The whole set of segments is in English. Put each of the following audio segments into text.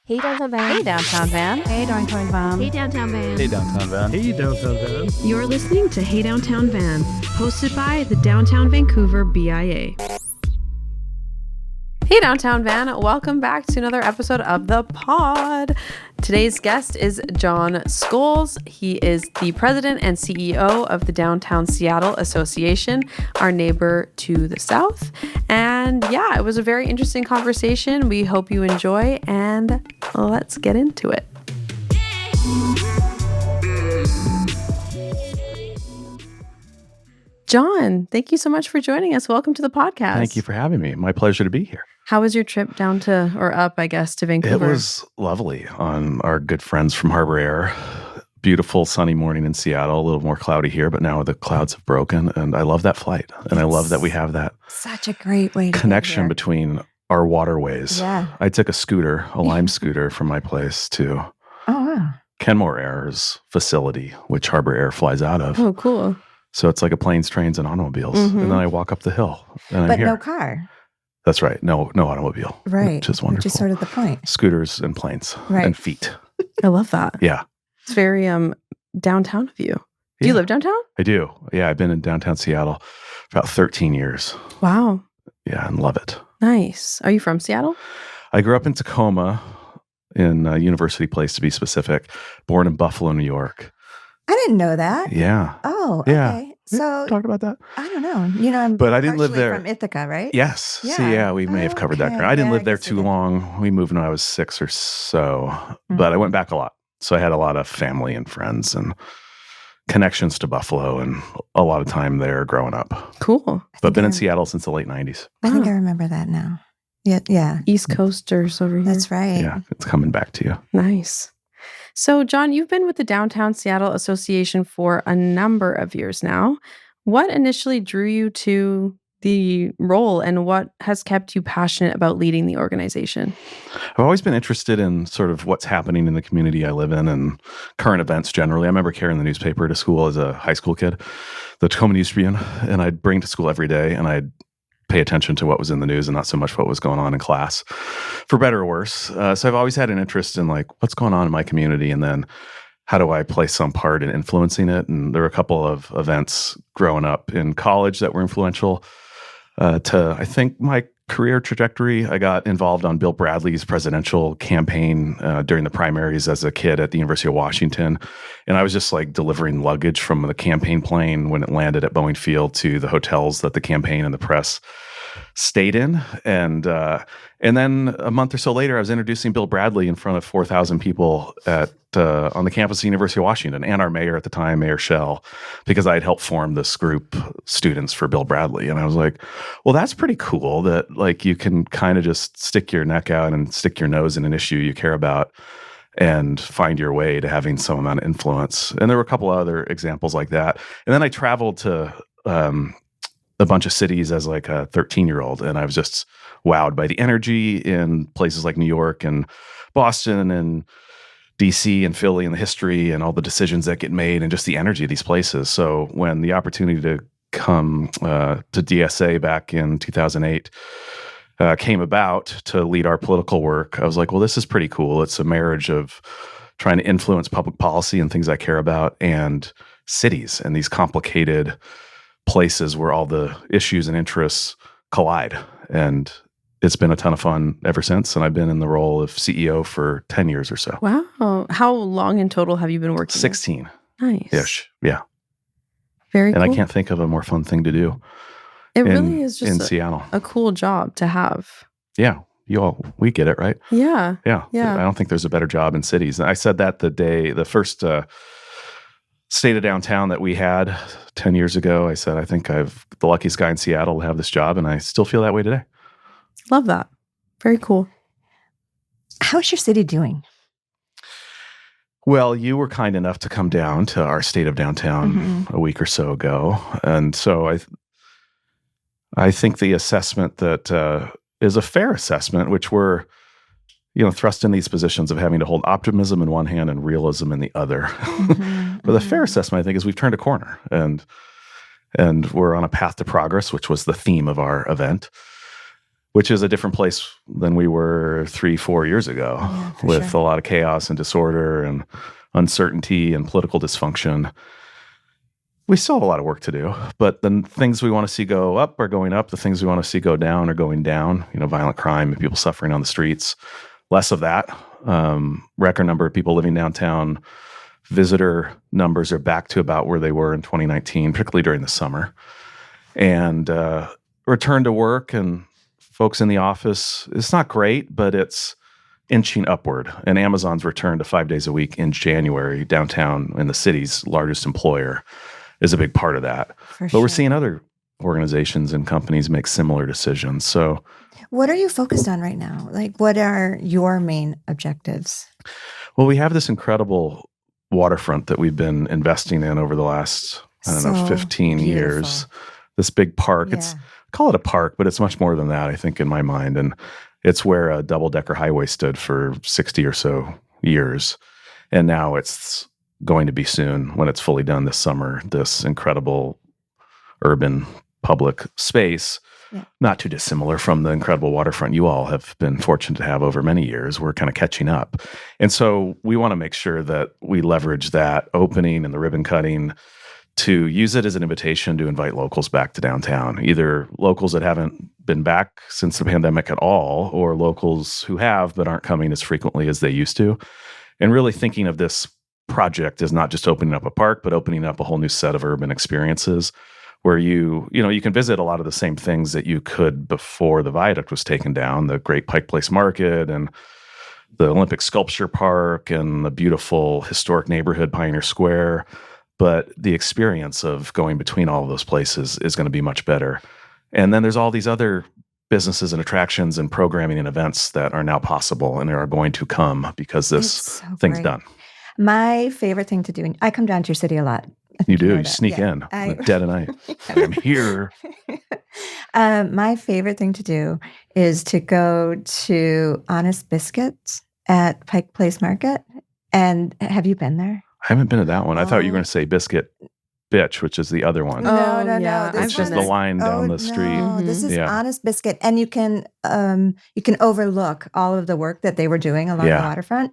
Hey downtown van. Hey downtown van. Hey downtown van. Hey downtown van. Hey downtown van. Hey downtown van. You're listening to Hey Downtown Van, hosted by the Downtown Vancouver BIA. Hey downtown van, welcome back to another episode of the pod. Today's guest is Jon Scholes. He is the president and CEO of the Downtown Seattle Association, our neighbor to the south. And yeah, it was a very interesting conversation. We hope you enjoy, and let's get into it. Jon, thank you so much for joining us. Welcome to the podcast. Thank you for having me. My pleasure to be here. How was your trip down to, or up, I guess, to Vancouver? It was lovely on our good friends from Harbor Air. Beautiful sunny morning in Seattle, a little more cloudy here, but now the clouds have broken, and I love that flight. And I love that we have that Such a great way to connection get here. between our waterways. Yeah. I took a scooter, a Lime scooter from my place to Oh, wow. Kenmore Air's facility, which Harbor Air flies out of. Oh, cool. So it's like a planes, trains, and automobiles. Mhm. And then I walk up the hill, and I'm But here. no car. That's right. No automobile. Right. Which is wonderful. Which is sort of the point. Scooters and planes Right. and feet. I love that. Yeah. It's very downtown of you. Do you Yeah. live downtown? I do. Yeah, I've been in downtown Seattle for about 13 years. Wow. Yeah, and love it. Nice. Are you from Seattle? I grew up in Tacoma, in University Place to be specific, born in Buffalo, New York. I didn't know that. Yeah. Oh, Yeah. okay. So Talked about that? I don't know. You know, I'm But I didn't live partially there. from Ithaca, right? Yes. Yeah. See, yeah, we may have covered that Okay. ground. I didn't Yeah, live I there guess we too did. long. We moved when I was 6 or so, Mhm. but I went back a lot. So I had a lot of family and friends and connections to Buffalo and a lot of time there growing up. Cool. But been in I- Seattle since the late 90s. I think Wow. I remember that now. Yeah. Yeah. East Coasters over here. That's right. Yeah, it's coming back to you. Nice. So, Jon, you've been with the Downtown Seattle Association for a number of years now. What initially drew you to the role, and what has kept you passionate about leading the organization? I've always been interested in sort of what's happening in the community I live in and current events generally. I remember carrying the newspaper to school as a high school kid, the Tacoma News Tribune, and I'd bring to school every day and I'd pay attention to what was in the news and not so much what was going on in class, for better or worse. So I've always had an interest in like what's going on in my community, and then how do I play some part in influencing it? And there were a couple of events growing up in college that were influential to, I think, my career trajectory. I got involved on Bill Bradley's presidential campaign during the primaries as a kid at the University of Washington. And I was just like delivering luggage from the campaign plane when it landed at Boeing Field to the hotels that the campaign and the press stayed in. And then a month or so later, I was introducing Bill Bradley in front of 4,000 people at on the campus of the University of Washington, and our mayor at the time, Mayor Schell, because I had helped form this group, students for Bill Bradley. And I was like, well, that's pretty cool that like you can kind of just stick your neck out and stick your nose in an issue you care about and find your way to having some amount of influence. And there were a couple of other examples like that. And then I traveled to a bunch of cities as like a 13-year-old, and I was just wowed by the energy in places like New York and Boston and DC and Philly and the history and all the decisions that get made and just the energy of these places. So when the opportunity to come to DSA back in 2008 came about to lead our political work, I was like, well, this is pretty cool. It's a marriage of trying to influence public policy and things I care about, and cities and these complicated places where all the issues and interests collide. And it's been a ton of fun ever since. And I've been in the role of CEO for 10 years or so. Wow. How long in total have you been working? 16-ish. Nice. Yeah. Very And cool. I can't think of a more fun thing to do It in, really is in just Seattle. a cool job to have. Yeah. We get it, right? Yeah. Yeah. Yeah. I don't think there's a better job in cities. And I said that the first state of downtown that we had 10 years ago, I said, I think I've the luckiest guy in Seattle to have this job. And I still feel that way today. Love that. Very cool. How's your city doing? Well, you were kind enough to come down to our state of downtown a week or so ago. And so I think the assessment that is a fair assessment, which we're, thrust in these positions of having to hold optimism in one hand and realism in the other. But the fair assessment, I think, is we've turned a corner and we're on a path to progress, which was the theme of our event. which is a different place than we were 3-4 years ago, Yeah, for with sure. a lot of chaos and disorder and uncertainty and political dysfunction. We still have a lot of work to do, but the things we want to see go up are going up. The things we want to see go down are going down. Violent crime and people suffering on the streets. Less of that. Record number of people living downtown. Visitor numbers are back to about where they were in 2019, particularly during the summer. And return to work and folks in the office, it's not great, but it's inching upward. And Amazon's return to 5 days a week in January downtown in the city's largest employer is a big part of that. For But we're sure. seeing other organizations and companies make similar decisions. So What are you focused on right now? Like, what are your main objectives? well, we have this incredible waterfront that we've been investing in over the last, 15 years. beautiful. This big park. It's call it a park, but it's much more than that, I think, in my mind. And it's where a double-decker highway stood for 60 or so years. And now it's going to be soon, when it's fully done this summer, this incredible urban public space. Yeah. Not too dissimilar from the incredible waterfront you all have been fortunate to have over many years. We're kind of catching up. And so we want to make sure that we leverage that opening and the ribbon cutting to use it as an invitation to invite locals back to downtown, either locals that haven't been back since the pandemic at all, or locals who have but aren't coming as frequently as they used to. And really thinking of this project as not just opening up a park, but opening up a whole new set of urban experiences where you can visit a lot of the same things that you could before the viaduct was taken down, the great Pike Place Market and the Olympic Sculpture Park and the beautiful historic neighborhood Pioneer Square. But the experience of going between all of those places is going to be much better. And then there's all these other businesses and attractions and programming and events that are now possible and are going to come because this It's so thing's great. done. My favorite thing to do, and I come down to your city a lot. You do. know You that. sneak Yeah. in I- at dead of night. I'm here. My favorite thing to do is to go to Honest Biscuits at Pike Place Market. And have you been there? I haven't been to that one. I thought you were Oh. going to say Biscuit Bitch, which is the other one. No, Oh, no, yeah, no. I've It's just been the there. line down the street. No, this Mhm. is Yeah. Honest Biscuit, and you can overlook all of the work that they were doing along Yeah. the waterfront.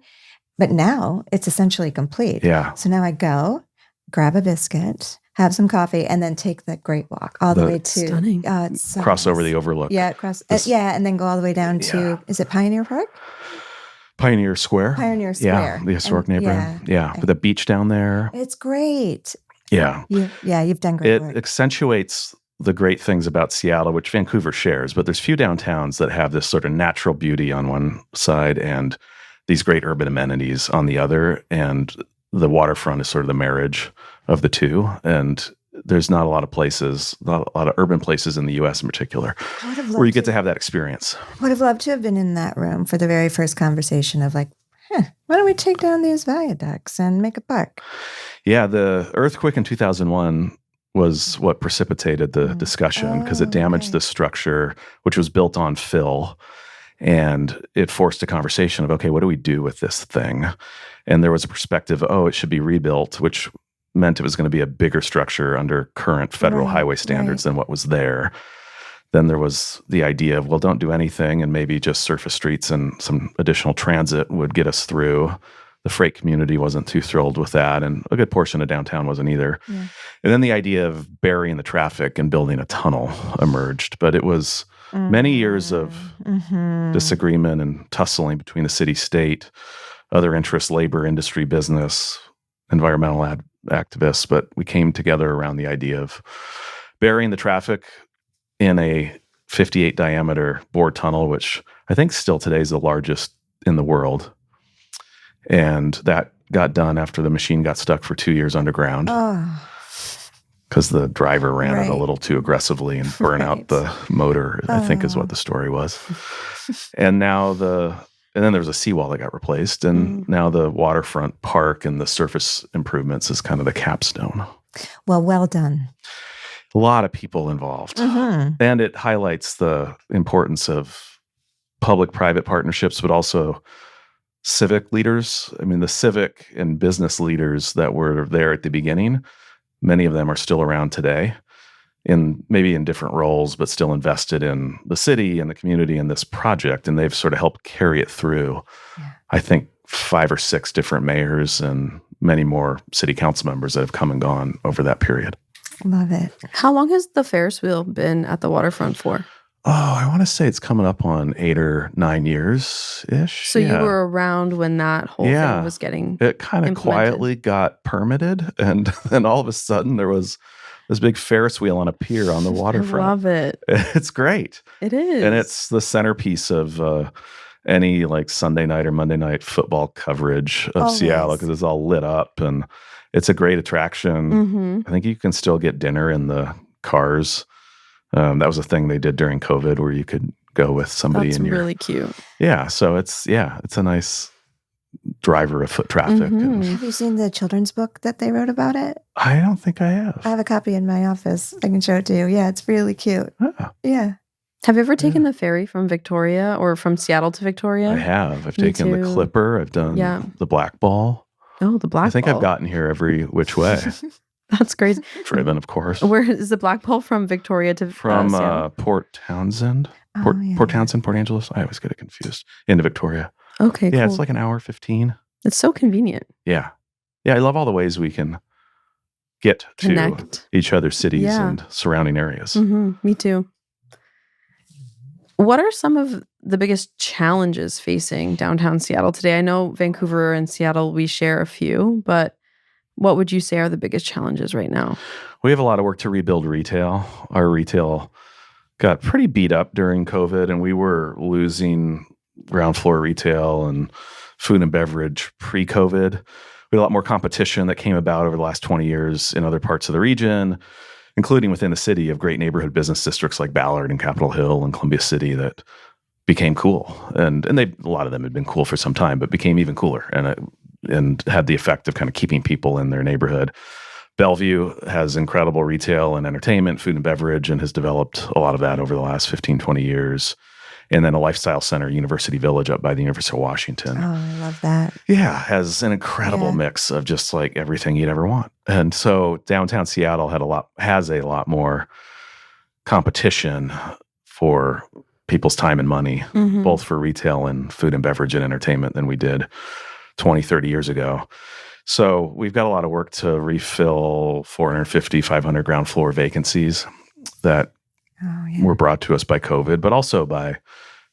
But now it's essentially complete. Yeah. So now I go, grab a biscuit, have some coffee, and then take the Great Walk all the The- way to Stunning. It's so Cross over nice. the overlook. Yeah, cross. This- And then go all the way down to Yeah. is it Pioneer Park? Pioneer Square. Pioneer Yeah. Square. The historic And- neighborhood. Yeah. I- With the beach down there. It's great. Yeah. You've done great It work. accentuates the great things about Seattle, which Vancouver shares, but there's few downtowns that have this sort of natural beauty on one side and these great urban amenities on the other. And the waterfront is sort of the marriage of the two. And there's not a lot of places, not a lot of urban places in the US in particular, I would have where you loved get to have that experience. would have loved to have been in that room for the very first conversation of like, why don't we take down these viaducts and make a park? Yeah, the earthquake in 2001 was what precipitated the discussion because it Oh, damaged right. the structure, which was built on fill. And it forced a conversation of, okay, what do we do with this thing? And there was a perspective, it should be rebuilt, which meant it was going to be a bigger structure under current federal Right, highway standards right. than what was there. Then there was the idea of, well, don't do anything and maybe just surface streets and some additional transit would get us through. The freight community wasn't too thrilled with that, and a good portion of downtown wasn't either. Yeah. And then the idea of burying the traffic and building a tunnel emerged. But it was many years of Mhm. disagreement and tussling between the city-state, other interests, labor, industry, business, environmental activists. But we came together around the idea of burying the traffic in a 58 diameter bored tunnel, which I think still today is the largest in the world. And that got done after the machine got stuck for 2 years underground Oh, because the driver ran it a Right. little too aggressively and burned out Right. the motor, I think is Oh. what the story was. And now and then there was a seawall that got replaced. And now the waterfront park and the surface improvements is kind of the capstone. well done. A lot of people involved. Mhm. And it highlights the importance of public-private partnerships, but also civic leaders. I mean, the civic and business leaders that were there at the beginning, many of them are still around today. maybe in different roles, but still invested in the city and the community and this project. And they've sort of helped carry it through, I think, 5 or 6 different mayors and many more city council members that have come and gone over that period. Love it. How long has the Ferris wheel been at the waterfront for? Oh, I want to say it's coming up on 8 or 9 years-ish. So you were around when that whole thing was getting It kind of implemented. quietly got permitted, and then all of a sudden there was this big Ferris wheel on a pier on the waterfront. I love it. It's great. It is. And it's the centerpiece of any like Sunday night or Monday night football coverage of Always. Seattle, because it's all lit up and it's a great attraction. Mm-hmm. I think you can still get dinner in the cars. That was a thing they did during COVID where you could go with somebody That's in your... really cute. Yeah, so it's a nice driver of foot traffic. Mhm. And Have you seen the children's book that they wrote about it? I don't think I have. I have a copy in my office. I can show it to you. Yeah, it's really cute. Oh, Yeah. Have you ever taken the ferry from Victoria or from Seattle to Victoria? I have. I've Me taken the too. Clipper. I've done the Black Ball. Oh, the Black I think Ball. I've gotten here every which way. That's crazy. Driven, of course. Where is the Black Ball from Victoria to From Seattle? Port Townsend. Oh, Port yeah. Townsend, Port Angeles. I always get it confused. Into Victoria. Okay, Yeah, cool. it's like an hour 15. It's so convenient. Yeah. Yeah, I love all the ways we can get to Connect. each other's cities Yeah. and surrounding areas. Mm-hmm. Me too. What are some of the biggest challenges facing downtown Seattle today? I know Vancouver and Seattle, we share a few, but what would you say are the biggest challenges right now? We have a lot of work to rebuild retail. Our retail got pretty beat up during COVID, and we were losing ground floor retail and food and beverage pre-COVID. We had a lot more competition that came about over the last 20 years in other parts of the region, including within the city, of great neighborhood business districts like Ballard and Capitol Hill and Columbia City that became cool. And a lot of them had been cool for some time, but became even cooler and had the effect of kind of keeping people in their neighborhood. Bellevue has incredible retail and entertainment, food and beverage, and has developed a lot of that over the last 15, 20 years. And then a lifestyle center, University Village, up by the University of Washington. Oh, I love that. Yeah, has an incredible mix of just like everything you'd ever want. And so downtown Seattle has a lot more competition for people's time and money, Mm-hmm. both for retail and food and beverage and entertainment, than we did 20, 30 years ago. So we've got a lot of work to refill 450, 500 ground floor vacancies that were brought to us by COVID, but also by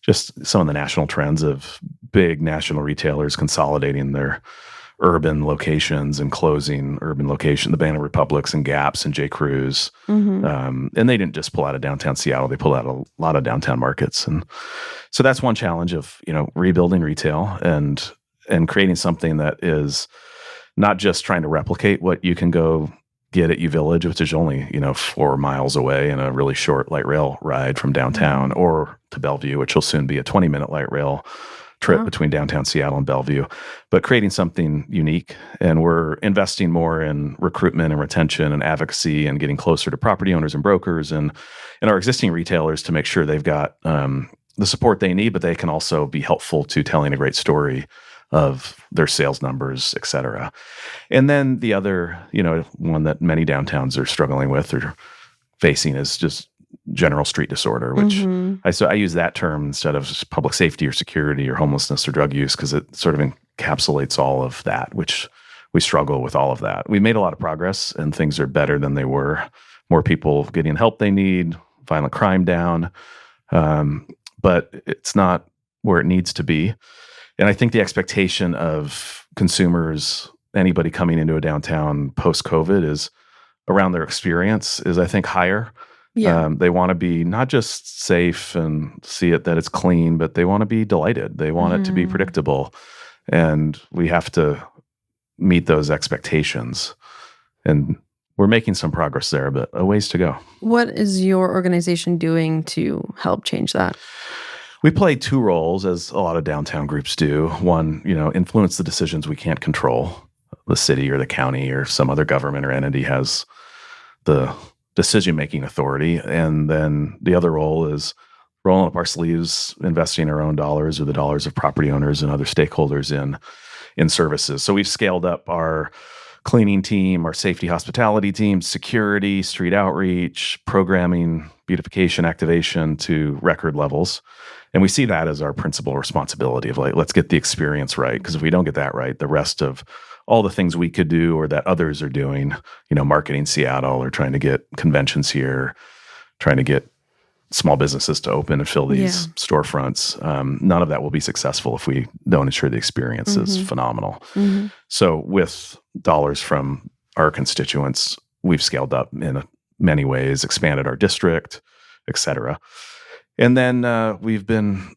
just some of the national trends of big national retailers consolidating their urban locations and closing urban locations, the Banana Republics and Gaps and J. Crews. Mm-hmm. And they didn't just pull out of downtown Seattle, they pulled out a lot of downtown markets. And so that's one challenge of, rebuilding retail and creating something that is not just trying to replicate what you can go get at U Village, which is only, 4 miles away and a really short light rail ride from downtown, or to Bellevue, which will soon be a 20-minute light rail trip between downtown Seattle and Bellevue, but creating something unique. And we're investing more in recruitment and retention and advocacy and getting closer to property owners and brokers and our existing retailers to make sure they've got the support they need, but they can also be helpful to telling a great story of their sales numbers, et cetera. And then the other, one that many downtowns are struggling with or facing is just general street disorder, which Mm-hmm. I use that term instead of just public safety or security or homelessness or drug use, because it sort of encapsulates all of that, which we struggle with all of that. We made a lot of progress and things are better than they were. More people getting help they need, violent crime down, but it's not where it needs to be. And I think the expectation of consumers, anybody coming into a downtown post-COVID, is around their experience is, I think, higher. Yeah. They want to be not just safe and see it that it's clean, but they want to be delighted. They want it to be predictable. And we have to meet those expectations. And we're making some progress there, but a ways to go. What is your organization doing to help change that? We play 2 roles, as a lot of downtown groups do. One, influence the decisions we can't control. The city or the county or some other government or entity has the decision-making authority. And then the other role is rolling up our sleeves, investing our own dollars or the dollars of property owners and other stakeholders in services. So we've scaled up our cleaning team, our safety hospitality team, security, street outreach, programming, beautification, activation to record levels. And we see that as our principal responsibility of like, let's get the experience right. Because if we don't get that right, the rest of all the things we could do or that others are doing, marketing Seattle or trying to get conventions here, trying to get small businesses to open and fill these storefronts, none of that will be successful if we don't ensure the experience is phenomenal. So with dollars from our constituents, we've scaled up in many ways, expanded our district, et cetera. And then we've been,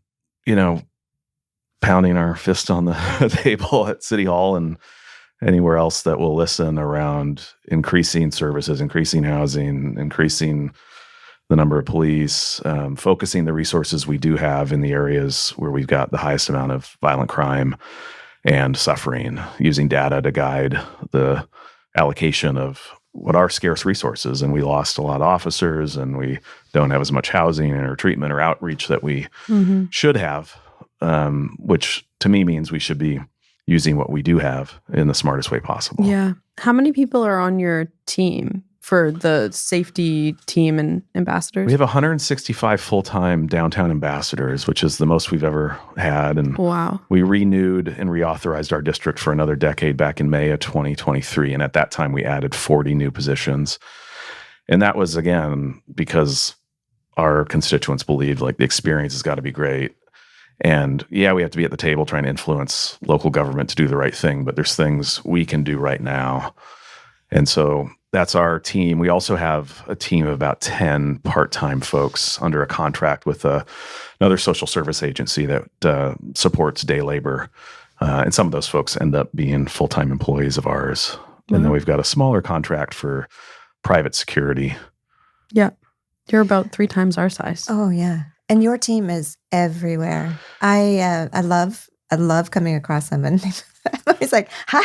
pounding our fist on the table at City Hall and anywhere else that will listen around increasing services, increasing housing, increasing the number of police, focusing the resources we do have in the areas where we've got the highest amount of violent crime and suffering, using data to guide the allocation of what are scarce resources. And we lost a lot of officers, and we don't have as much housing or treatment or outreach that we should have, which to me means we should be using what we do have in the smartest way possible. Yeah. How many people are on your team for the safety team and ambassadors? We have 165 full-time downtown ambassadors, which is the most we've ever had. And wow. We renewed and reauthorized our district for another decade back in May of 2023. And at that time, we added 40 new positions. And that was, again, because our constituents believed like the experience has got to be great. And we have to be at the table trying to influence local government to do the right thing, but there's things we can do right now. And so that's our team. We also have a team of about 10 part-time folks under a contract with another social service agency that supports day labor. And some of those folks end up being full-time employees of ours. And then we've got a smaller contract for private security. Yeah. You're about 3 times our size. Oh, yeah. And your team is everywhere. I love coming across them, and I'm always like, "Hi,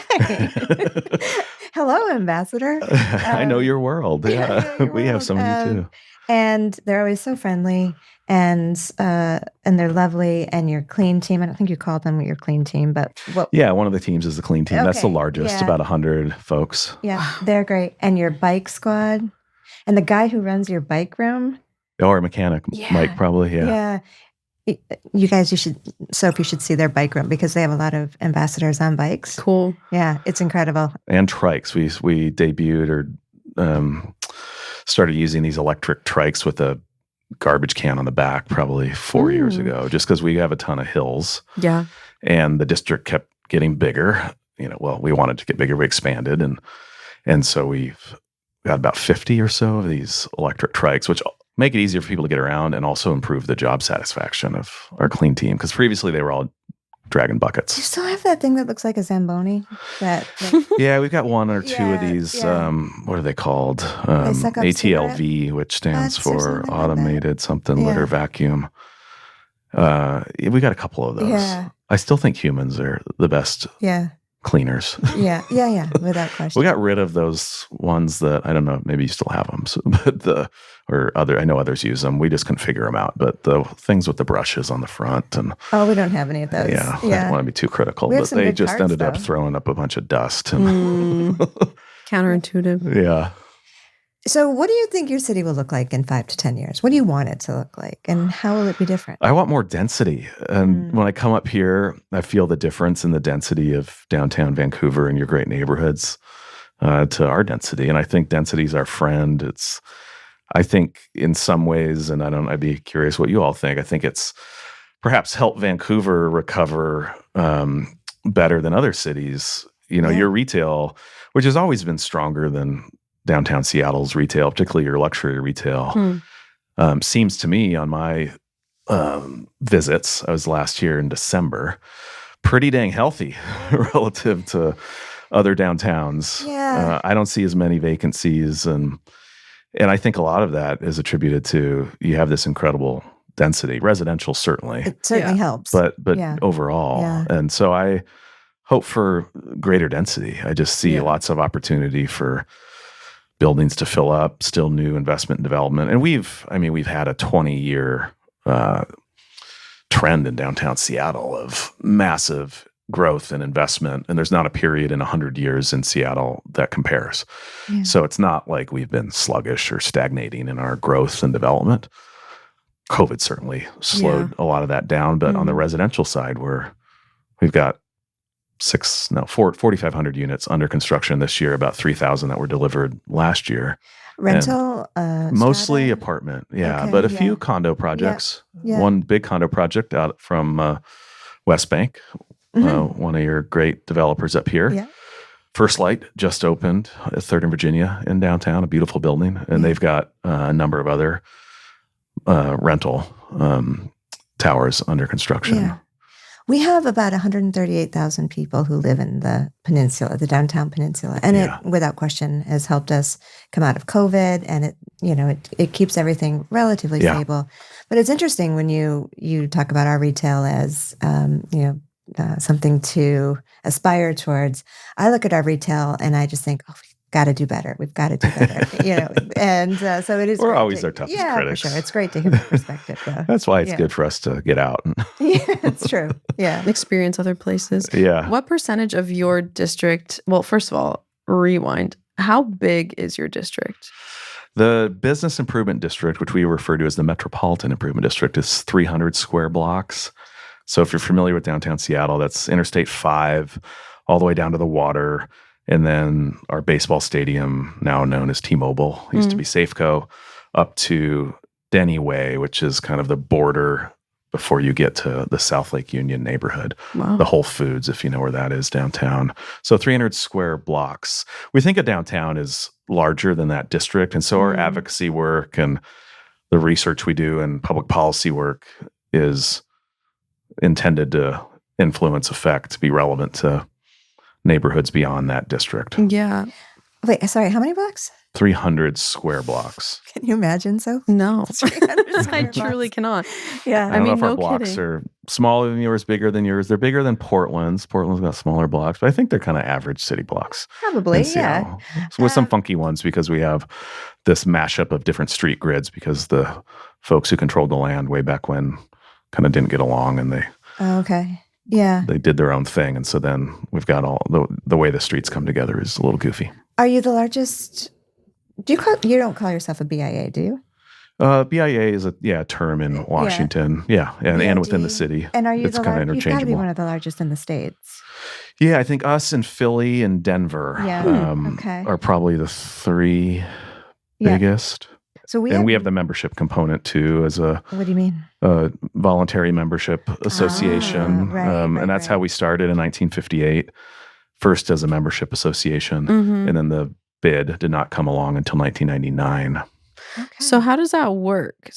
hello, Ambassador." I know your world. Yeah, we have some of you too. And they're always so friendly, and they're lovely. And your clean team. I don't think you called them your clean team, but one of the teams is the clean team. That's the largest, about 100 folks. Yeah, they're great. And your bike squad, and the guy who runs your bike room. Or a mechanic, Mike, probably. Yeah. You guys, you should see their bike room because they have a lot of ambassadors on bikes. Cool. Yeah, it's incredible. And trikes. We debuted or started using these electric trikes with a garbage can on the back probably 4 years ago, just because we have a ton of hills. Yeah. And the district kept getting bigger. We wanted to get bigger. We expanded. And so we've got about 50 or so of these electric trikes, which make it easier for people to get around and also improve the job satisfaction of our clean team. Because previously they were all dragging buckets. You still have that thing that looks like a Zamboni? Yeah, we've got 1 or 2 of these. Yeah. What are they called? ATLV, which stands for Automated Something Litter Vacuum. We got a couple of those. Yeah. I still think humans are the best cleaners. Yeah, without question. We got rid of those ones that, I don't know, maybe you still have them, I know others use them. We just couldn't figure them out. But the things with the brushes on the front and... Oh, we don't have any of those. Yeah. I don't want to be too critical, but they just ended up throwing up a bunch of dust. And counterintuitive. Yeah. So what do you think your city will look like in 5 to 10 years? What do you want it to look like? And how will it be different? I want more density. And when I come up here, I feel the difference in the density of downtown Vancouver and your great neighborhoods to our density. And I think density is our friend. I think in some ways, and I'd be curious what you all think, I think it's perhaps helped Vancouver recover better than other cities. Your retail, which has always been stronger than downtown Seattle's retail, particularly your luxury retail, seems to me on my visits, I was last year in December, pretty dang healthy relative to other downtowns. Yeah. I don't see as many vacancies, and I think a lot of that is attributed to you have this incredible density. Residential, certainly. It certainly helps. But overall. Yeah. And so I hope for greater density. I just see lots of opportunity for buildings to fill up, still new investment and development. And we've had a 20-year trend in downtown Seattle of massive growth and investment, and there's not a period in 100 years in Seattle that compares. Yeah. So it's not like we've been sluggish or stagnating in our growth and development. COVID certainly slowed a lot of that down, but on the residential side, we've got 4,500 units under construction this year, about 3,000 that were delivered last year. Rental, Mostly strata? apartment, Okay, but a few condo projects. Yeah. One big condo project out from West Bank, one of your great developers up here. Yeah. First Light just opened at 3rd and Virginia in downtown, a beautiful building, and they've got a number of other rental towers under construction. Yeah. We have about 138,000 people who live in the peninsula, the downtown peninsula. And it, without question, has helped us come out of COVID, and it keeps everything relatively stable. But it's interesting when you talk about our retail as, something to aspire towards. I look at our retail and I just think, we've got to do better. We've got to do better, And so it is. We're always our toughest critics. Yeah, for sure. It's great to hear the perspective, though. That's why it's good for us to get out. Yeah, it's true. Yeah. Experience other places. Yeah. What percentage of your district, well, first of all, rewind. How big is your district? The Business Improvement District, which we refer to as the Metropolitan Improvement District, is 300 square blocks. So if you're familiar with downtown Seattle, that's Interstate 5 all the way down to the water. And then our baseball stadium, now known as T-Mobile, used to be Safeco, up to Denny Way, which is kind of the border before you get to the South Lake Union neighborhood. Wow. The Whole Foods, if you know where that is downtown. So 300 square blocks. We think of downtown is larger than that district. And so our advocacy work and the research we do and public policy work is intended to influence, affect, be relevant to neighborhoods beyond that district. Yeah. Wait, sorry, how many blocks? 300 square blocks. Can you imagine, so? No. 300 I square truly blocks. cannot. Yeah. I don't know if our no blocks kidding. are smaller than yours, bigger than yours. They're bigger than Portland's. Portland's got smaller blocks, but I think they're kind of average city blocks. Probably, in Seattle. So with some funky ones because we have this mashup of different street grids because the folks who controlled the land way back when kind of didn't get along and they Oh, okay. Yeah. they did their own thing. And so then we've got all the way the streets come together is a little goofy. Are you the largest? You don't call yourself a BIA, do you? BIA is a term in Washington. Yeah. And within the city. And are you it's the kind of You've got to be interchangeable. one of the largest in the States. Yeah, I think us and Philly and Denver Okay. are probably the three Yeah. biggest. So And we have the membership component too as a What do you mean? voluntary membership association. right, and that's how we started in 1958, first as a membership association. And then the bid did not come along until 1999. Okay. So how does that work?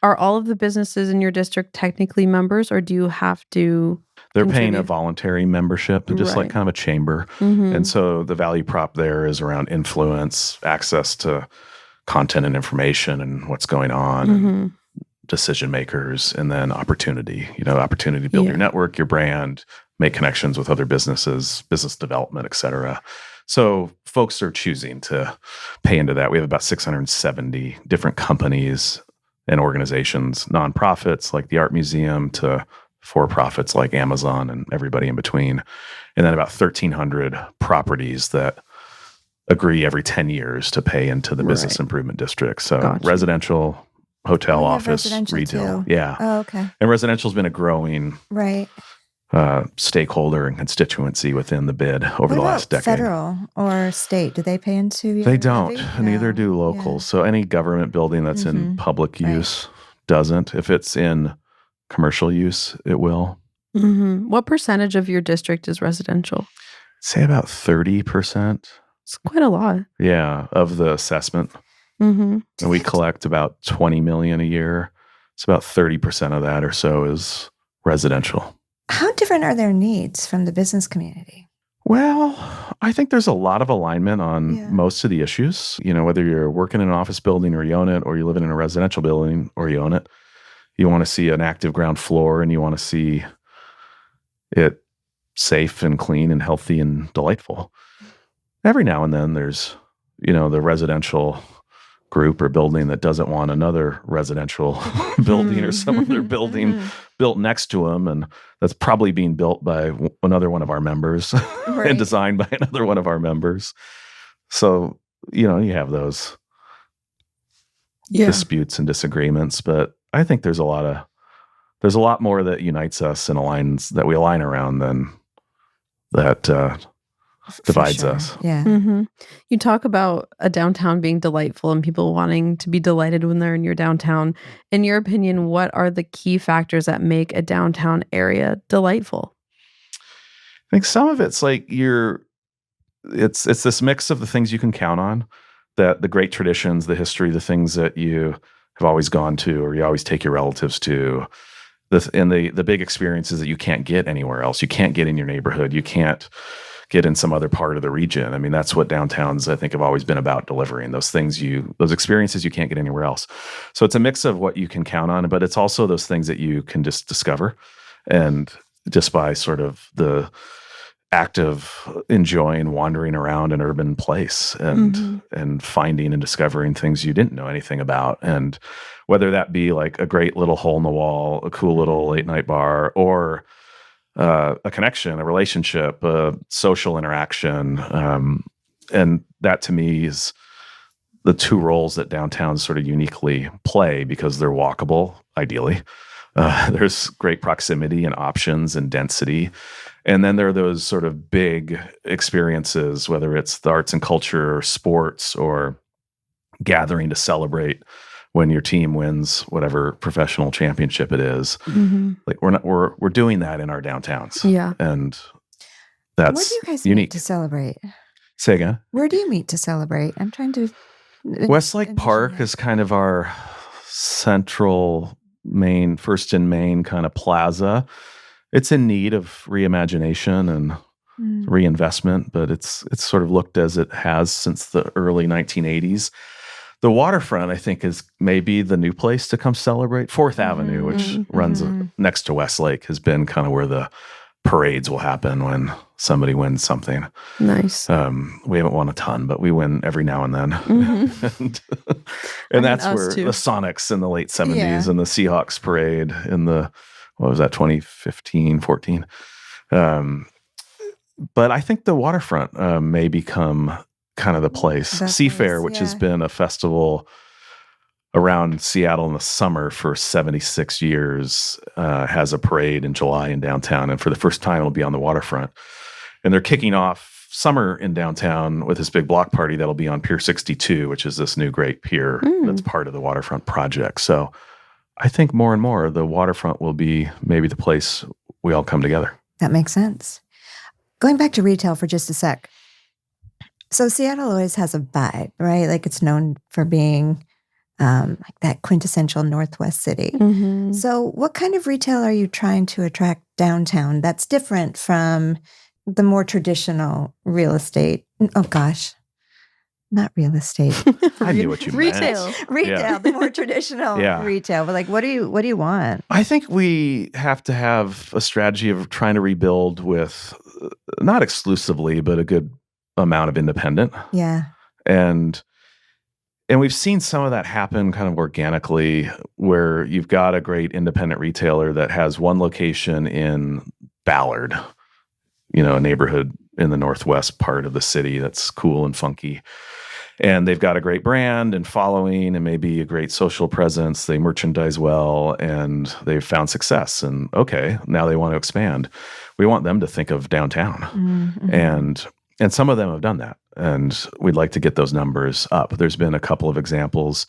Are all of the businesses in your district technically members, or do you have to? They're paying a Contribute. voluntary membership, just like Right. kind of a chamber. And so the value prop there is around influence, access to content and information and what's going on, and decision makers, and then opportunity, opportunity to build your network, your brand, make connections with other businesses, business development, et cetera. So folks are choosing to pay into that. We have about 670 different companies and organizations, nonprofits like the Art Museum to for-profits like Amazon and everybody in between. And then about 1,300 properties that agree every 10 years to pay into the Business Improvement District. So Gotcha. residential, hotel, You have office, residential retail. too. Yeah. Oh, okay. And residential's been a growing Right. stakeholder and constituency within the bid over What the about last decade. federal or state? Do they pay into your They don't. levy? Neither No. do locals. So any government building that's in public use doesn't. If it's in commercial use, it will. What percentage of your district is residential? Say about 30%. It's quite a lot. Yeah, of the assessment. Mm-hmm. And we collect about 20 million a year. It's about 30% of that or so is residential. How different are their needs from the business community? Well, I think there's a lot of alignment on Yeah. most of the issues. Whether you're working in an office building or you own it, or you're living in a residential building or you own it, you want to see an active ground floor and you want to see it safe and clean and healthy and delightful. Every now and then there's, the residential group or building that doesn't want another residential building or some other building built next to them, and that's probably being built by another one of our members and designed by another one of our members. So, you have those disputes and disagreements, but I think there's a lot more that unites us and that we align around than that divides us. Yeah. Mm-hmm. You talk about a downtown being delightful and people wanting to be delighted when they're in your downtown. In your opinion, what are the key factors that make a downtown area delightful? I think some of it's like it's this mix of the things you can count on, that the great traditions, the history, the things that you have always gone to or you always take your relatives to, and the big experiences that you can't get anywhere else. You can't get in your neighborhood. You can't get in some other part of the region. I mean, that's what downtowns, I think, have always been about, delivering those experiences you can't get anywhere else. So it's a mix of what you can count on, but it's also those things that you can just discover, and just by sort of the act of enjoying wandering around an urban place and finding and discovering things you didn't know anything about. And whether that be like a great little hole in the wall, a cool little late night bar, or a connection, a relationship, a social interaction. And that to me is the two roles that downtowns sort of uniquely play, because they're walkable, ideally. There's great proximity and options and density. And then there are those sort of big experiences, whether it's the arts and culture or sports or gathering to celebrate when your team wins whatever professional championship it is. Like we're doing that in our downtowns. Yeah. And that's Where do you guys unique. meet to celebrate? Say again? Where do you meet to celebrate? I'm trying to... Westlake Park is kind of our central first in Main kind of plaza. It's in need of reimagination and reinvestment, but it's sort of looked as it has since the early 1980s. The waterfront, I think, is maybe the new place to come celebrate. 4th Avenue, which runs next to Westlake, has been kind of where the parades will happen when somebody wins something. Nice. We haven't won a ton, but we win every now and then. and that's where too. The Sonics in the late 70s and the Seahawks parade in the, 2015, 14. But I think the waterfront may become kind of the place. Seafair, which has been a festival around Seattle in the summer for 76 years, has a parade in July in downtown. And for the first time, it'll be on the waterfront. And they're kicking off summer in downtown with this big block party that'll be on Pier 62, which is this new great pier that's part of the waterfront project. So I think more and more the waterfront will be maybe the place we all come together. That makes sense. Going back to retail for just a sec. So Seattle always has a vibe, right? Like it's known for being like that quintessential Northwest city. So what kind of retail are you trying to attract downtown that's different from the more traditional real estate? Oh gosh, not real estate. I knew what you meant. Retail, the more traditional retail. But like, what do you want? I think we have to have a strategy of trying to rebuild with not exclusively, but a good amount of independent. Yeah. And we've seen some of that happen kind of organically, where you've got a great independent retailer that has one location in Ballard, a neighborhood in the northwest part of the city that's cool and funky. And they've got a great brand and following and maybe a great social presence. They merchandise well and they've found success. And okay, now they want to expand. We want them to think of downtown. And some of them have done that. And we'd like to get those numbers up. There's been a couple of examples,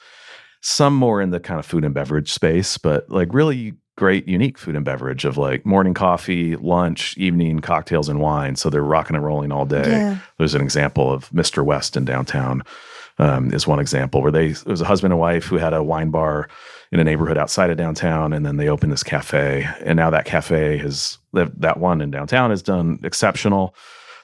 some more in the kind of food and beverage space, but like really great, unique food and beverage of like morning coffee, lunch, evening cocktails and wine. So they're rocking and rolling all day. Yeah. There's an example of Mr. West in downtown is one example where it was a husband and wife who had a wine bar in a neighborhood outside of downtown. And then they opened this cafe. And now that cafe that one in downtown has done exceptional.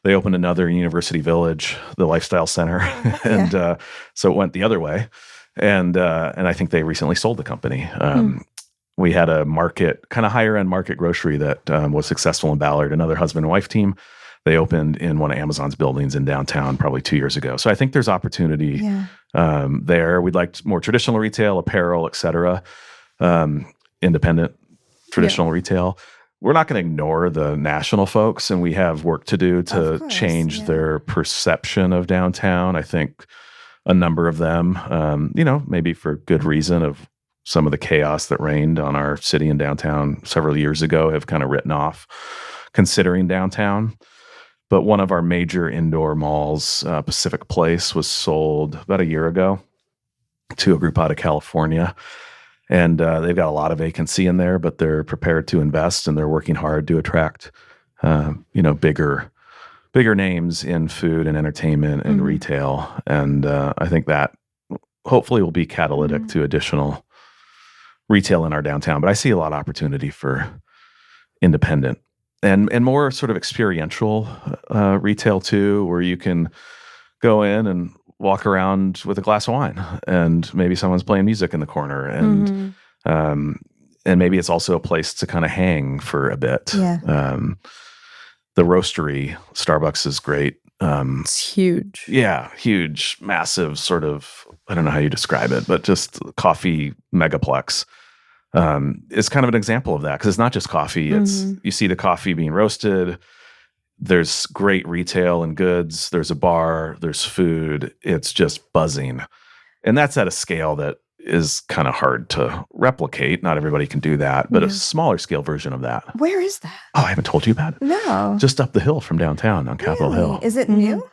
They opened another in University Village, the Lifestyle Center. And so it went the other way. And I think they recently sold the company. We had a kind of higher end market grocery that was successful in Ballard, another husband and wife team. They opened in one of Amazon's buildings in downtown probably 2 years ago. So I think there's opportunity there. We'd like more traditional retail, apparel, et cetera, independent traditional retail. We're not going to ignore the national folks, and we have work to do to change their perception of downtown. I think a number of them, maybe for good reason of some of the chaos that reigned on our city and downtown several years ago, have kind of written off considering downtown. But one of our major indoor malls, Pacific Place, was sold about a year ago to a group out of California. And they've got a lot of vacancy in there, but they're prepared to invest, and they're working hard to attract, bigger names in food and entertainment and retail. And I think that hopefully will be catalytic to additional retail in our downtown. But I see a lot of opportunity for independent and more sort of experiential retail too, where you can go in and walk around with a glass of wine, and maybe someone's playing music in the corner, and maybe it's also a place to kind of hang for a bit. Yeah. The roastery, Starbucks is great. It's huge. Yeah, huge, massive sort of, I don't know how you describe it, but just coffee megaplex. Is kind of an example of that, because it's not just coffee. It's you see the coffee being roasted. There's great retail and goods. There's a bar. There's food. It's just buzzing. And that's at a scale that is kind of hard to replicate. Not everybody can do that, but a smaller scale version of that. Where is that? Oh, I haven't told you about it? No. Just up the hill from downtown on Capitol Hill. Is it new?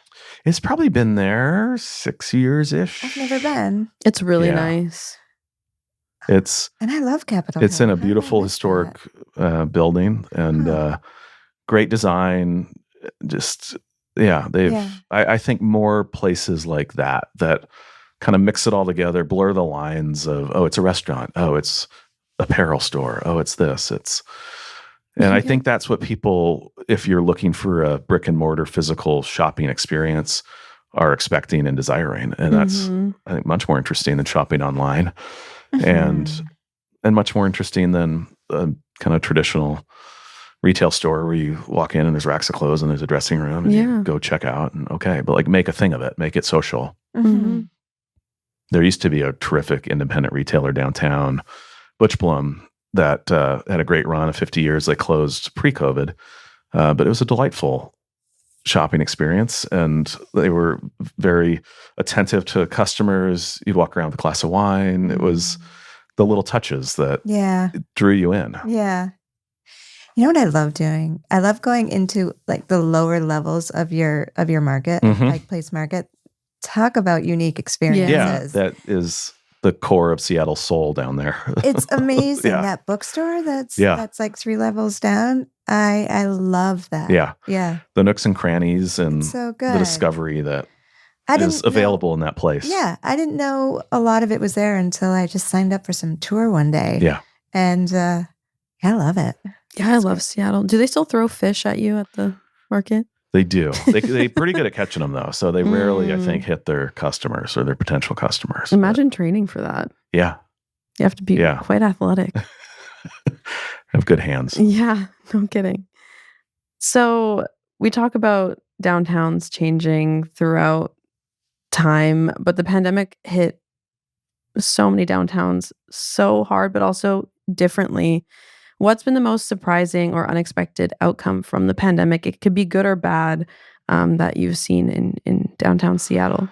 It's probably been there 6 years-ish. I've never been. It's really nice. And I love Capitol Hill. It's in a beautiful historic building, and great design. Just, I think more places like that kind of mix it all together, blur the lines of, oh, it's a restaurant. Oh, it's apparel store. Oh, it's this. And I think that's what people, if you're looking for a brick and mortar physical shopping experience, are expecting and desiring. And that's, I think, much more interesting than shopping online, and much more interesting than a kind of traditional retail store where you walk in and there's racks of clothes and there's a dressing room and you go check out, and but like make a thing of it, make it social. There used to be a terrific independent retailer downtown, Butch Blum, that had a great run of 50 years. They closed pre-COVID, but it was a delightful shopping experience, and they were very attentive to customers. You'd walk around with a glass of wine. It was the little touches that drew you in. Yeah. You know what I love doing? I love going into like the lower levels of your market, like Place Market. Talk about unique experiences. Yeah, that is the core of Seattle soul down there. It's amazing. That bookstore that's like 3 levels down. I love that. Yeah. Yeah. The nooks and crannies and so good. The discovery that is available in that place. Yeah. I didn't know a lot of it was there until I just signed up for some tour one day. Yeah. And I love it. Yeah, I love Seattle. Do they still throw fish at you at the market? They do. They're pretty good at catching them, though. So they rarely, I think, hit their customers or their potential customers. Imagine training for that. Yeah. You have to be quite athletic. Have good hands. Yeah, no kidding. So we talk about downtowns changing throughout time, but the pandemic hit so many downtowns so hard, but also differently. What's been the most surprising or unexpected outcome from the pandemic? It could be good or bad, that you've seen in downtown Seattle.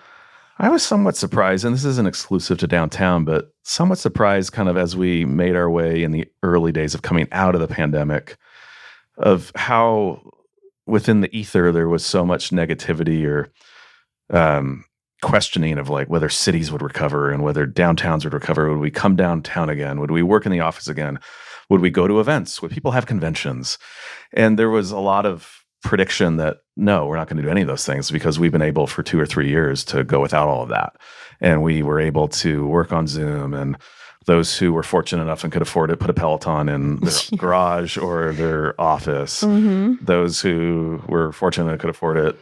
I was somewhat surprised, and this isn't exclusive to downtown, but somewhat surprised kind of as we made our way in the early days of coming out of the pandemic, of how within the ether there was so much negativity or questioning of like whether cities would recover and whether downtowns would recover. Would we come downtown again? Would we work in the office again? Would we go to events? Would people have conventions? And there was a lot of prediction that no, we're not going to do any of those things, because we've been able for 2 or 3 years to go without all of that. And we were able to work on Zoom, and those who were fortunate enough and could afford it put a Peloton in their garage or their office. Those who were fortunate and could afford it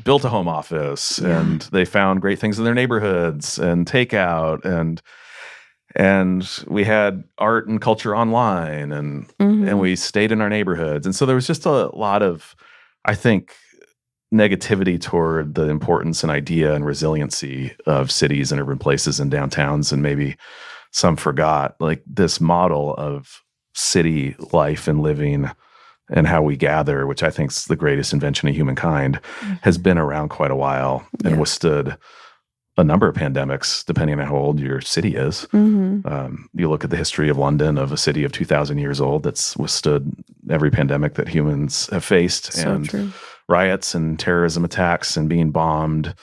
built a home office, and they found great things in their neighborhoods and takeout, and we had art and culture online, and we stayed in our neighborhoods. And so there was just a lot of, I think, negativity toward the importance and idea and resiliency of cities and urban places and downtowns, and maybe some forgot like this model of city life and living and how we gather, which I think is the greatest invention of humankind, has been around quite a while and withstood a number of pandemics, depending on how old your city is. You look at the history of London, of a city of 2,000 years old that's withstood every pandemic that humans have faced, and riots and terrorism attacks and being bombed.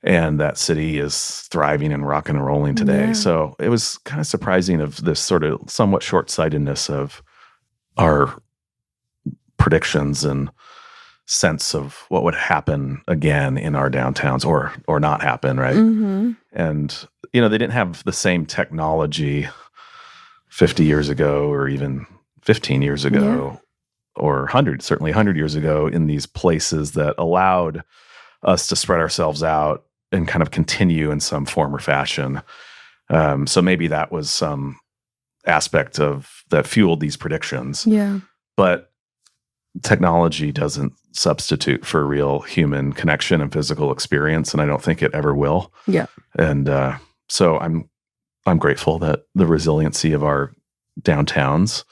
And that city is thriving and rocking and rolling today. So it was kind of surprising of this sort of somewhat short-sightedness of our predictions and sense of what would happen again in our downtowns or not happen, right? And, they didn't have the same technology 50 years ago or even 15 years ago or certainly 100 years ago in these places that allowed us to spread ourselves out and kind of continue in some form or fashion. So maybe that was some aspect of that fueled these predictions. But technology doesn't substitute for real human connection and physical experience, and I don't think it ever will. And so I'm grateful that the resiliency of our downtowns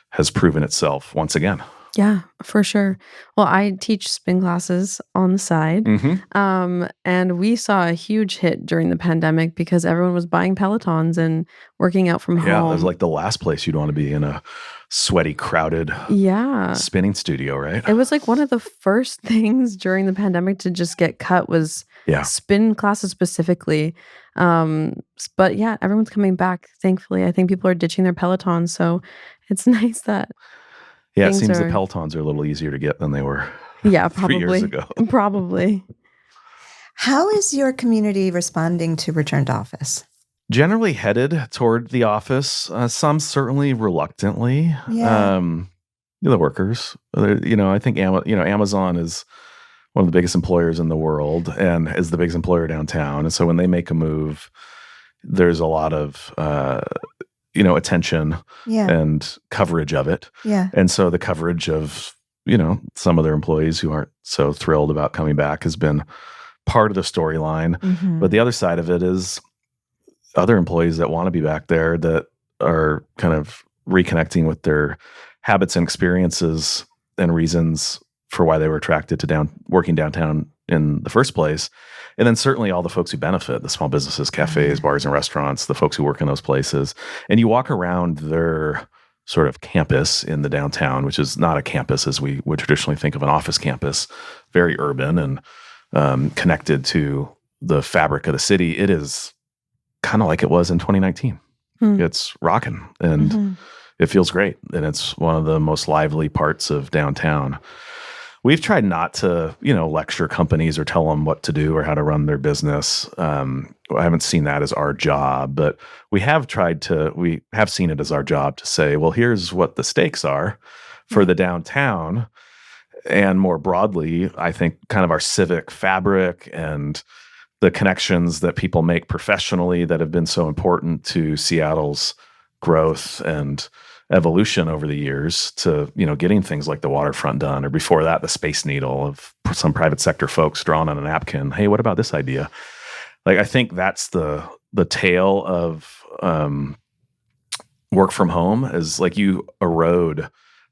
has proven itself once again. Yeah, for sure. Well, I teach spin classes on the side. And we saw a huge hit during the pandemic because everyone was buying Pelotons and working out from home. Yeah, it was like the last place you'd want to be, in a sweaty, crowded spinning studio, right? It was like one of the first things during the pandemic to just get cut was spin classes specifically. But yeah, everyone's coming back, thankfully. I think people are ditching their Pelotons, so it's nice that it seems the Pelotons are a little easier to get than they were 3 years ago. Probably. How is your community responding to return to office? Generally headed toward the office. Some certainly reluctantly. The workers. I think Amazon is one of the biggest employers in the world and is the biggest employer downtown. And so when they make a move, there's a lot of attention and coverage of it. And so the coverage of, some of their employees who aren't so thrilled about coming back has been part of the storyline. But the other side of it is other employees that want to be back there that are kind of reconnecting with their habits and experiences and reasons for why they were attracted to working downtown in the first place. And then certainly all the folks who benefit, the small businesses, cafes, bars and restaurants, the folks who work in those places. And you walk around their sort of campus in the downtown, which is not a campus as we would traditionally think of an office campus, very urban and connected to the fabric of the city. It is kind of like it was in 2019. It's rocking and it feels great. And it's one of the most lively parts of downtown. We've tried not to, lecture companies or tell them what to do or how to run their business. I haven't seen that as our job, but we have seen it as our job to say, well, here's what the stakes are for the downtown. And more broadly, I think kind of our civic fabric and the connections that people make professionally that have been so important to Seattle's growth and evolution over the years to, getting things like the waterfront done, or before that, the Space Needle of some private sector folks drawn on a napkin. Hey, what about this idea? Like, I think that's the tale of work from home is like you erode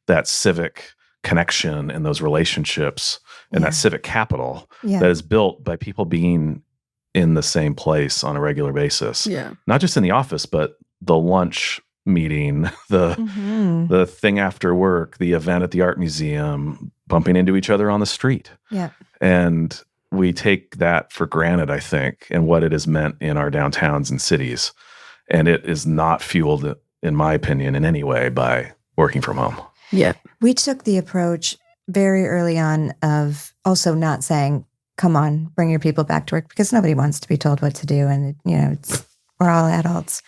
that civic connection and those relationships and that civic capital that is built by people being in the same place on a regular basis. Not just in the office, but the lunch meeting, the thing after work, the event at the art museum, bumping into each other on the street. And we take that for granted, I think, and what it has meant in our downtowns and cities. And it is not fueled, in my opinion, in any way by working from home. We took the approach very early on of also not saying, come on, bring your people back to work, because nobody wants to be told what to do. And, we're all adults.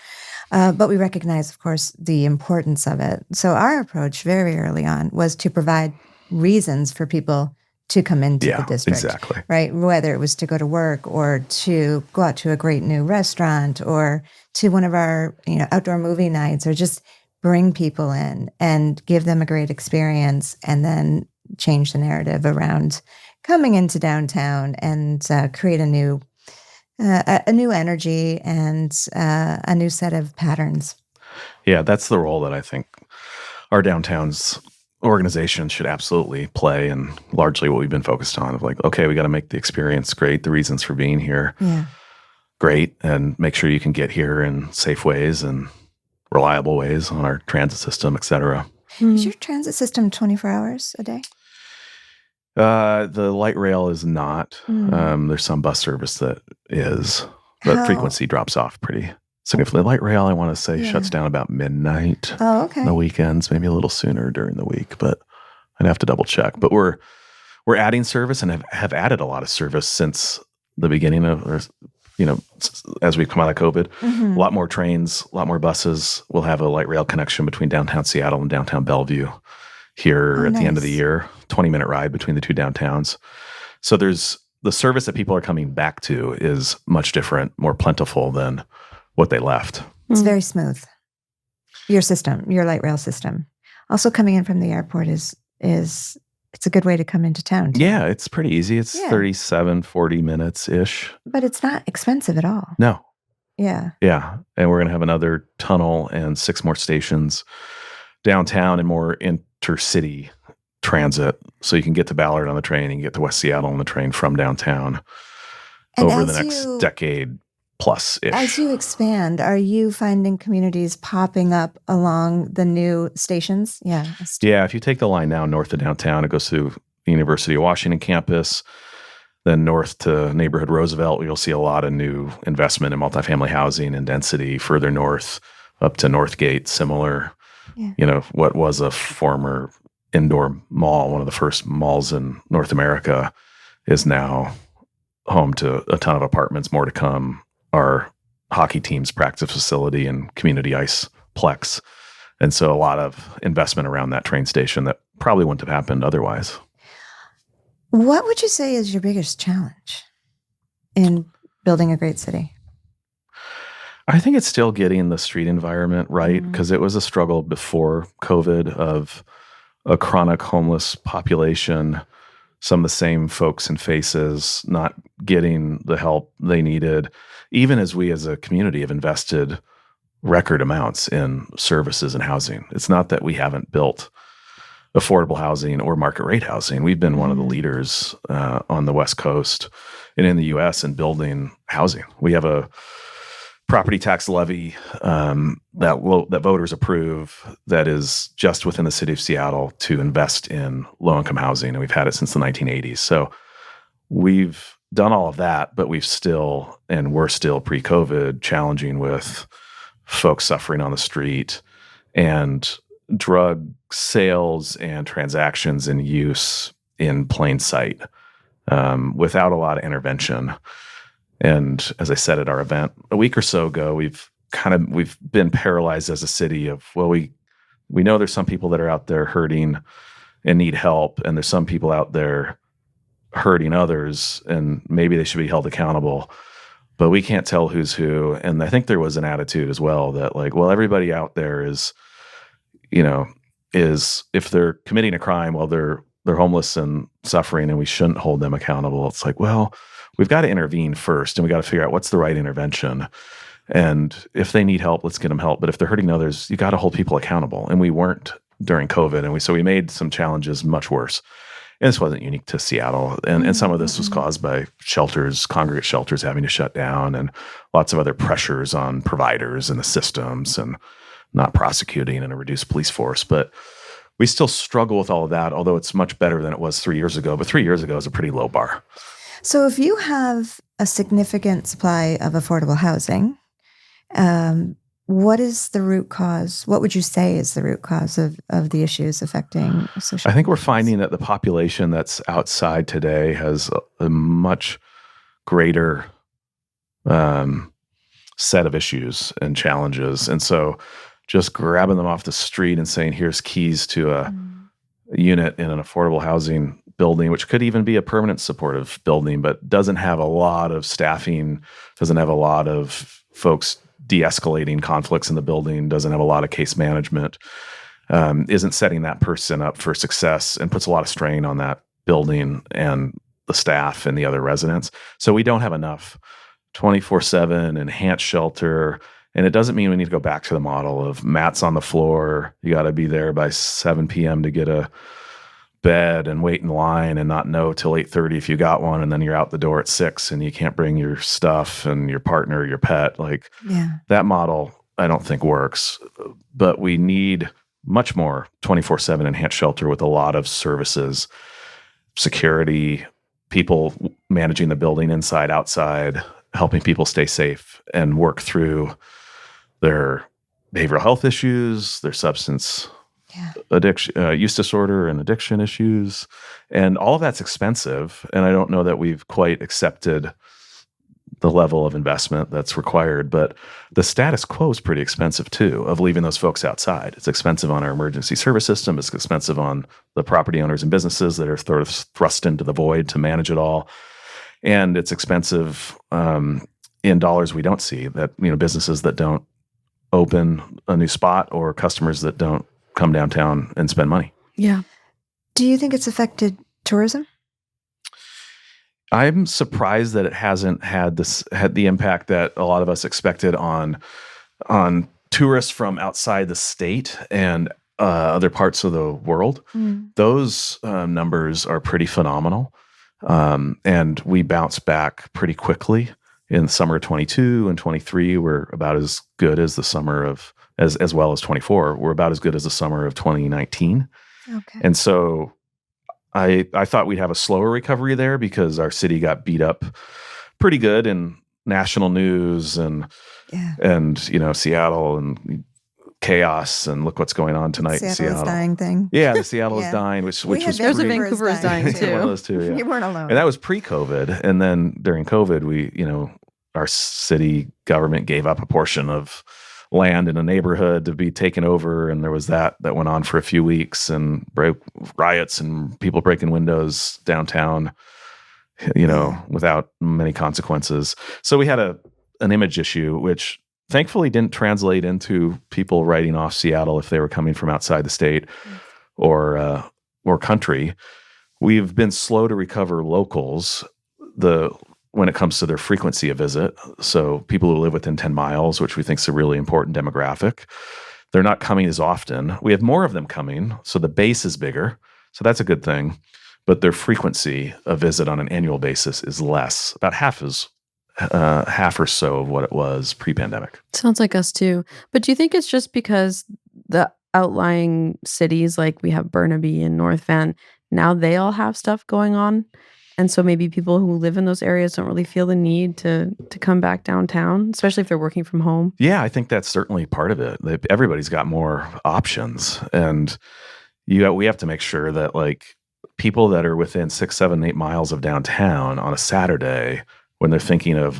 But we recognize, of course, the importance of it. So our approach very early on was to provide reasons for people to come into the district. Exactly. Right? Whether it was to go to work or to go out to a great new restaurant or to one of our, outdoor movie nights, or just bring people in and give them a great experience and then change the narrative around coming into downtown and create a new energy and a new set of patterns. Yeah, that's the role that I think our downtown's organization should absolutely play, and largely what we've been focused on of like, okay, we got to make the experience great, the reasons for being here great, and make sure you can get here in safe ways and reliable ways on our transit system, et cetera. Is your transit system 24 hours a day? The light rail is not. There's some bus service that is, but frequency drops off pretty significantly. Light rail, I want to say, shuts down about midnight. Oh, okay. On the weekends, maybe a little sooner during the week, but I'd have to double check. But we're adding service and have added a lot of service since the beginning of, as we've come out of COVID. A lot more trains, a lot more buses. We'll have a light rail connection between downtown Seattle and downtown Bellevue here at the end of the year. 20-minute ride between the two downtowns. So there's the service that people are coming back to is much different, more plentiful than what they left. It's very smooth. Your system, your light rail system. Also coming in from the airport is it's a good way to come into town too. Yeah, it's pretty easy. It's 37, 40 minutes-ish. But it's not expensive at all. No. Yeah. Yeah. And we're going to have another tunnel and 6 more stations downtown and more intercity transit. So you can get to Ballard on the train, and get to West Seattle on the train from downtown over the next decade plus-ish. As you expand, are you finding communities popping up along the new stations? Yeah. Yeah, if you take the line now north of downtown, it goes through the University of Washington campus, then north to neighborhood Roosevelt, you'll see a lot of new investment in multifamily housing and density. Further north, up to Northgate, similar. Yeah. What was a former indoor mall, one of the first malls in North America, is now home to a ton of apartments, more to come. Our hockey team's practice facility and community ice plex. And so a lot of investment around that train station that probably wouldn't have happened otherwise. What would you say is your biggest challenge in building a great city? I think it's still getting the street environment right, because it was a struggle before COVID of a chronic homeless population, some of the same folks and faces not getting the help they needed, even as we as a community have invested record amounts in services and housing. It's not that we haven't built affordable housing or market rate housing. We've been one of the leaders on the West Coast and in the U.S. in building housing. We have a property tax levy that voters approve that is just within the city of Seattle to invest in low-income housing, and we've had it since the 1980s. So we've done all of that, but we're still pre-COVID challenging with folks suffering on the street and drug sales and transactions and use in plain sight without a lot of intervention. And as I said at our event a week or so ago, we've been paralyzed as a city of, well, we know there's some people that are out there hurting and need help, and there's some people out there hurting others, and maybe they should be held accountable, but we can't tell who's who. And I think there was an attitude as well that like, well, everybody out there is if they're committing a crime, well, they're homeless and suffering, and we shouldn't hold them accountable. It's like, well, we've got to intervene first, and we got to figure out what's the right intervention. And if they need help, let's get them help. But if they're hurting others, you got to hold people accountable. And we weren't during COVID, and so we made some challenges much worse. And this wasn't unique to Seattle. And some of this was caused by congregate shelters having to shut down, and lots of other pressures on providers and the systems, and not prosecuting and a reduced police force. But we still struggle with all of that, although it's much better than it was 3 years ago. But 3 years ago is a pretty low bar. So if you have a significant supply of affordable housing, what is the root cause? What would you say is the root cause of the issues affecting social? I think we're finding that the population that's outside today has a much greater set of issues and challenges. And so just grabbing them off the street and saying, here's keys to a unit in an affordable housing building, which could even be a permanent supportive building, but doesn't have a lot of staffing, doesn't have a lot of folks de-escalating conflicts in the building, doesn't have a lot of case management, isn't setting that person up for success, and puts a lot of strain on that building and the staff and the other residents. So we don't have enough 24/7 enhanced shelter. And it doesn't mean we need to go back to the model of mats on the floor. You got to be there by 7 p.m. to get a bed and wait in line and not know till 8:30 if you got one. And then you're out the door at 6 and you can't bring your stuff and your partner, your pet. Like that model, I don't think works. But we need much more 24/7 enhanced shelter with a lot of services, security, people managing the building inside, outside, helping people stay safe and work through their behavioral health issues, their substance addiction, use disorder and addiction issues. And all of that's expensive. And I don't know that we've quite accepted the level of investment that's required. But the status quo is pretty expensive too, of leaving those folks outside. It's expensive on our emergency service system. It's expensive on the property owners and businesses that are sort of thrust into the void to manage it all. And it's expensive in dollars we don't see, that, businesses that don't open a new spot or customers that don't come downtown and spend money. Yeah. Do you think it's affected tourism? I'm surprised that it hasn't had the impact that a lot of us expected on tourists from outside the state and other parts of the world. Those numbers are pretty phenomenal. And we bounced back pretty quickly. In the summer of 22 and 23, we're about as good as the summer of, as well as 24, we're about as good as the summer of 2019. Okay. And so I thought we'd have a slower recovery there because our city got beat up pretty good in national news and Seattle and chaos and look what's going on tonight in Seattle. Seattle is dying thing. Yeah, the Seattle is dying, which was there's a Vancouver is dying too. One of those two, yeah. You weren't alone. And that was pre-COVID. And then during COVID, we, our city government gave up a portion of land in a neighborhood to be taken over. And there was that went on for a few weeks and riots and people breaking windows downtown, without many consequences. So we had an image issue, which thankfully didn't translate into people writing off Seattle if they were coming from outside the state or country. We've been slow to recover locals when it comes to their frequency of visit. So people who live within 10 miles, which we think is a really important demographic, they're not coming as often. We have more of them coming, so the base is bigger. So that's a good thing. But their frequency of visit on an annual basis is less, about half or so of what it was pre-pandemic. Sounds like us too. But do you think it's just because the outlying cities, like we have Burnaby and North Van, now they all have stuff going on? And so maybe people who live in those areas don't really feel the need to come back downtown, especially if they're working from home? Yeah, I think that's certainly part of it. Everybody's got more options. And we have to make sure that people that are within 6, 7, 8 miles of downtown on a Saturday, when they're thinking of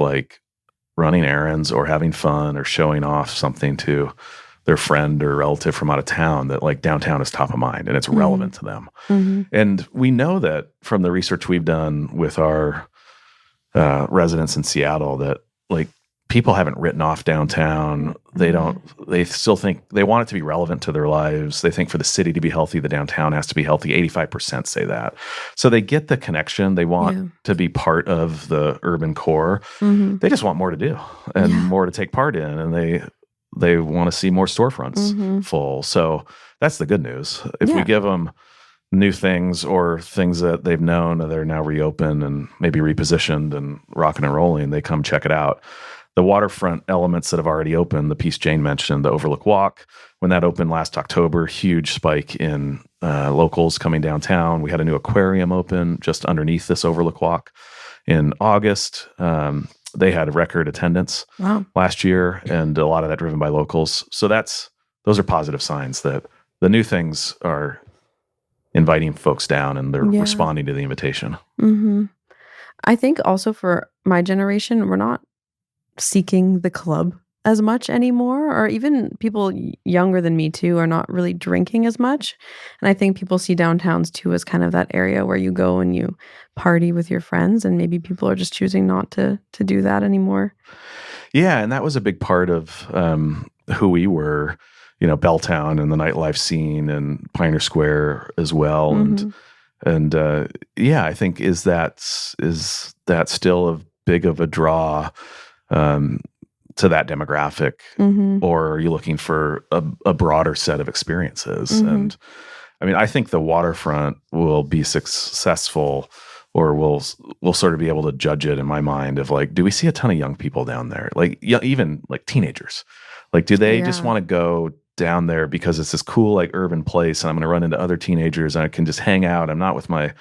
running errands or having fun or showing off something to their friend or relative from out of town, that downtown is top of mind and it's relevant to them. Mm-hmm. And we know that from the research we've done with our residents in Seattle that people haven't written off downtown. They still think they want it to be relevant to their lives. They think for the city to be healthy, the downtown has to be healthy. 85% say that. So they get the connection. They want to be part of the urban core. Mm-hmm. They just want more to do and more to take part in. And they want to see more storefronts full. So that's the good news. If we give them new things or things that they've known that are now reopened and maybe repositioned and rocking and rolling, they come check it out. The waterfront elements that have already opened, the piece Jane mentioned, the Overlook Walk, when that opened last October, huge spike in locals coming downtown. We had a new aquarium open just underneath this Overlook Walk in August. They had a record attendance last year, and a lot of that driven by locals. So those are positive signs that the new things are inviting folks down and they're responding to the invitation. Mm-hmm. I think also for my generation, we're not seeking the club as much anymore, or even people younger than me too are not really drinking as much. And I think people see downtowns too as kind of that area where you go and you party with your friends, and maybe people are just choosing not to do that anymore. Yeah, and that was a big part of who we were, Belltown and the nightlife scene and Pioneer Square as well. Mm-hmm. And I think is that still a big of a draw to that demographic, or are you looking for a broader set of experiences? And I mean, I think the waterfront will be successful, or we'll sort of be able to judge it in my mind of like, do we see a ton of young people down there? Like even like teenagers, like, do they just want to go down there because it's this cool, like urban place and I'm going to run into other teenagers and I can just hang out. I'm not with my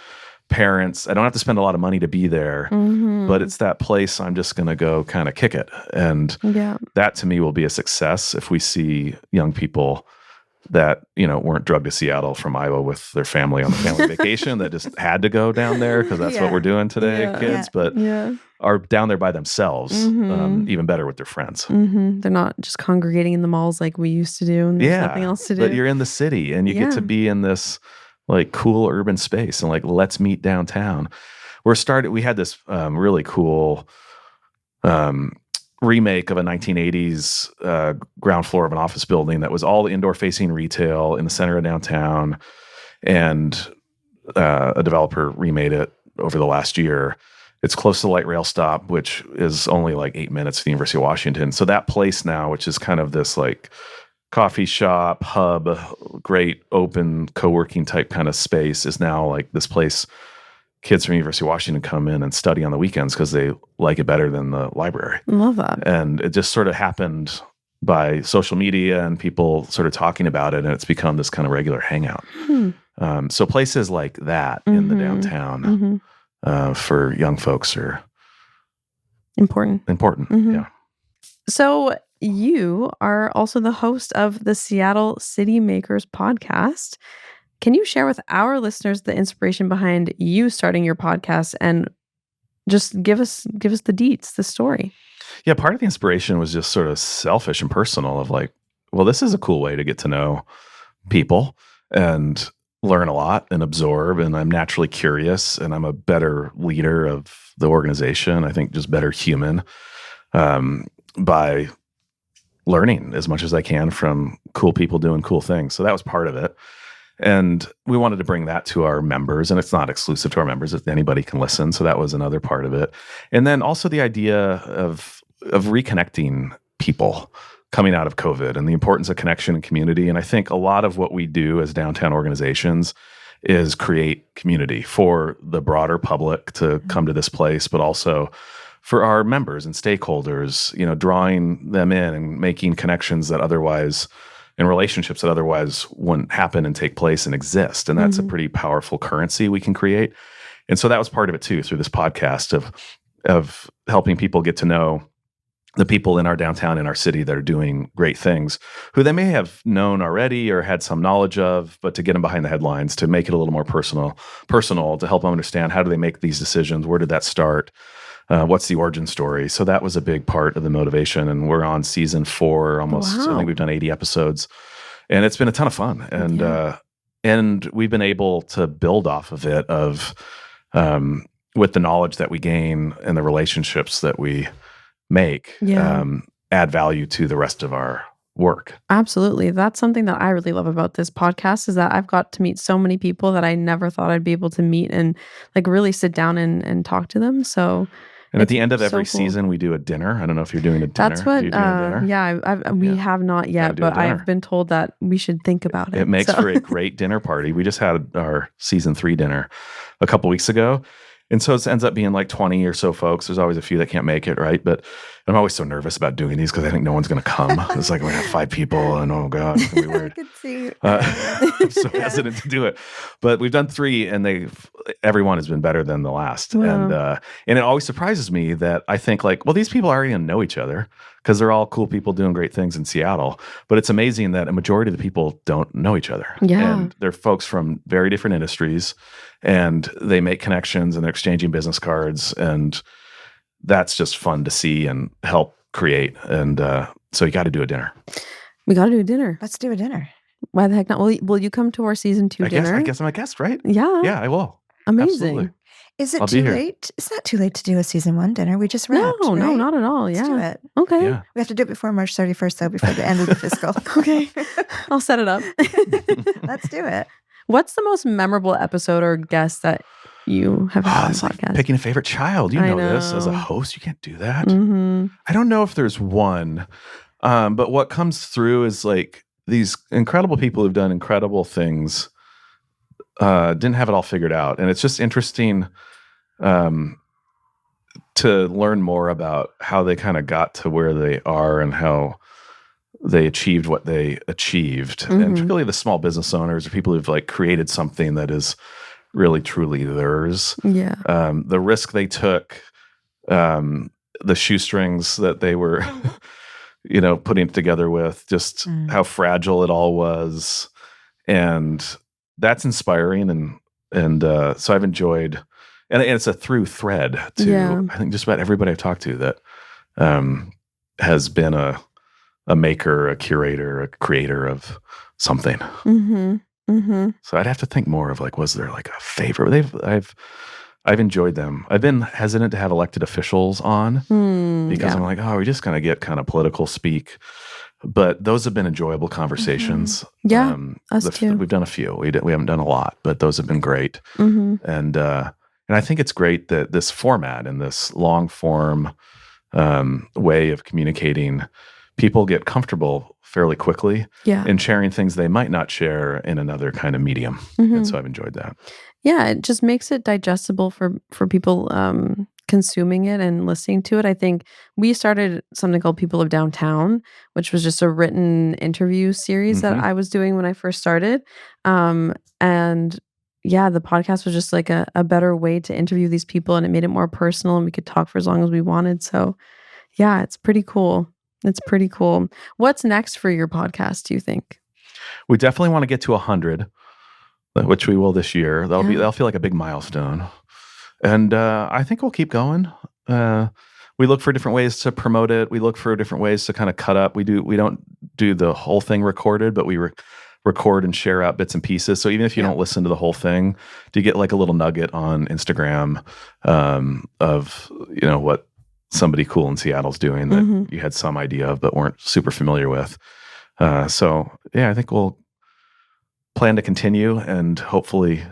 parents. I don't have to spend a lot of money to be there, but it's that place I'm just going to go kind of kick it. And that to me will be a success if we see young people that, weren't drugged to Seattle from Iowa with their family on the family vacation that just had to go down there because that's what we're doing today, kids, but are down there by themselves, even better with their friends. They're not just congregating in the malls like we used to do and there's nothing else to do. But you're in the city and you get to be in this like cool urban space and like, let's meet downtown. We had this really cool remake of a 1980s ground floor of an office building that was all indoor facing retail in the center of downtown. And a developer remade it over the last year. It's close to the light rail stop, which is only like 8 minutes to the University of Washington. So that place now, which is kind of this like coffee shop, hub, great open co-working type kind of space, is now like this place kids from University of Washington come in and study on the weekends because they like it better than the library. I love that. And it just sort of happened by social media and people sort of talking about it, and it's become this kind of regular hangout. So places like that in the downtown for young folks are important. Yeah. So you are also the host of the Seattle City Makers podcast. Can you share with our listeners the inspiration behind you starting your podcast and just give us the deets, the story? Yeah, part of the inspiration was just sort of selfish and personal of like, well, this is a cool way to get to know people and learn a lot and absorb. And I'm naturally curious and I'm a better leader of the organization. I think just better human by learning as much as I can from cool people doing cool things. So that was part of it. And we wanted to bring that to our members, and it's not exclusive to our members. Anybody can listen. So that was another part of it. And then also the idea of reconnecting people coming out of COVID and the importance of connection and community. And I think a lot of what we do as downtown organizations is create community for the broader public to come to this place, but also for our members and stakeholders, drawing them in and making connections that otherwise and relationships that otherwise wouldn't happen and take place and exist. And that's a pretty powerful currency we can create. And so that was part of it too, through this podcast of helping people get to know the people in our downtown, in our city that are doing great things, who they may have known already or had some knowledge of, but to get them behind the headlines, to make it a little more personal, to help them understand how do they make these decisions? Where did that start? What's the origin story? So that was a big part of the motivation. And we're on season 4 almost. Wow. I think we've done 80 episodes. And it's been a ton of fun. And we've been able to build off of it with the knowledge that we gain and the relationships that we make, add value to the rest of our work. Absolutely. That's something that I really love about this podcast, is that I've got to meet so many people that I never thought I'd be able to meet and like really sit down and talk to them. So and at the end of every season, we do a dinner. I don't know if you're doing a dinner. That's what, we have not yet, but I've been told that we should think about it. It makes for a great dinner party. We just had our season 3 dinner a couple weeks ago. And so it ends up being like 20 or so folks. There's always a few that can't make it, right? But I'm always so nervous about doing these because I think no one's going to come. It's like we're going to have 5 people and oh God, it's going to be weird. I could see. I'm so hesitant to do it. But we've done 3 and everyone has been better than the last. Wow. And it always surprises me that I think like, well, these people are already going to know each other because they're all cool people doing great things in Seattle. But it's amazing that a majority of the people don't know each other. Yeah. And they're folks from very different industries and they make connections and they're exchanging business cards. And that's just fun to see and help create. And so you got to do a dinner. We got to do a dinner. Let's do a dinner. Why the heck not? Will you come to our season 2 dinner? I guess I'm a guest, right? Yeah. Yeah, I will. Amazing. Absolutely. Is it I'll be too here. late? It's not too late to do a season 1 dinner. We just wrapped. No, right? not at all. Let's do it. Okay. Yeah. We have to do it before March 31st, though, before the end of the fiscal. Okay. I'll set it up. Let's do it. What's the most memorable episode or guest that you have had on the It's like podcast? picking a favorite child. You I know this as a know. host. You can't do that. Mm-hmm. I don't know if there's one, but what comes through is like these incredible people who've done incredible things. Didn't have it all figured out, and it's just interesting to learn more about how they kind of got to where they are and how they achieved what they achieved, and particularly the small business owners or people who've like created something that is really truly theirs. Yeah. The risk they took, the shoestrings that they were, putting it together with, just how fragile it all was, and that's inspiring. And so I've enjoyed, and it's a through thread to Yeah. I think just about everybody I've talked to that has been a maker, a curator, a creator of something. Mm-hmm. Mm-hmm. So I'd have to think more of like, was there like a favorite? I've enjoyed them. I've been hesitant to have elected officials on because I'm like, oh, we're just gonna get kind of political speak. But those have been enjoyable conversations. Yeah, us too. We've done a few. We haven't done a lot, but those have been great. Mm-hmm. And I think it's great that this format and this long form way of communicating, people get comfortable fairly quickly in sharing things they might not share in another kind of medium. And so I've enjoyed that. Yeah, it just makes it digestible for people consuming it and listening to it. I think we started something called People of Downtown, which was just a written interview series that I was doing when I first started. And yeah, the podcast was just like a better way to interview these people, and it made it more personal, and we could talk for as long as we wanted. So yeah, it's pretty cool. It's pretty cool. What's next for your podcast, do you think? We definitely want to get to 100, which we will this year. That'll feel like a big milestone. And I think we'll keep going. We look for different ways to promote it. We look for different ways to kind of cut up. We don't do the whole thing recorded, but we record and share out bits and pieces. So even if you don't listen to the whole thing, do you get like a little nugget on Instagram of what somebody cool in Seattle's doing that you had some idea of but weren't super familiar with. So yeah, I think we'll plan to continue and hopefully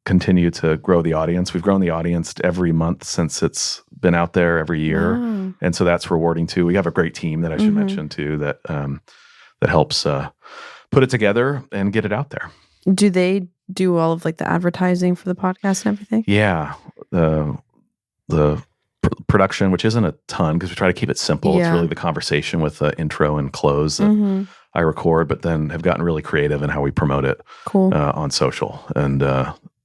continue to grow the audience. We've grown the audience every month since it's been out there every year. Wow. And so that's rewarding too. We have a great team that I should mention too that helps put it together and get it out there. Do they do all of like the advertising for the podcast and everything? Yeah. The production, which isn't a ton because we try to keep it simple. It's really the conversation with the intro and close that I record, but then have gotten really creative in how we promote it on social and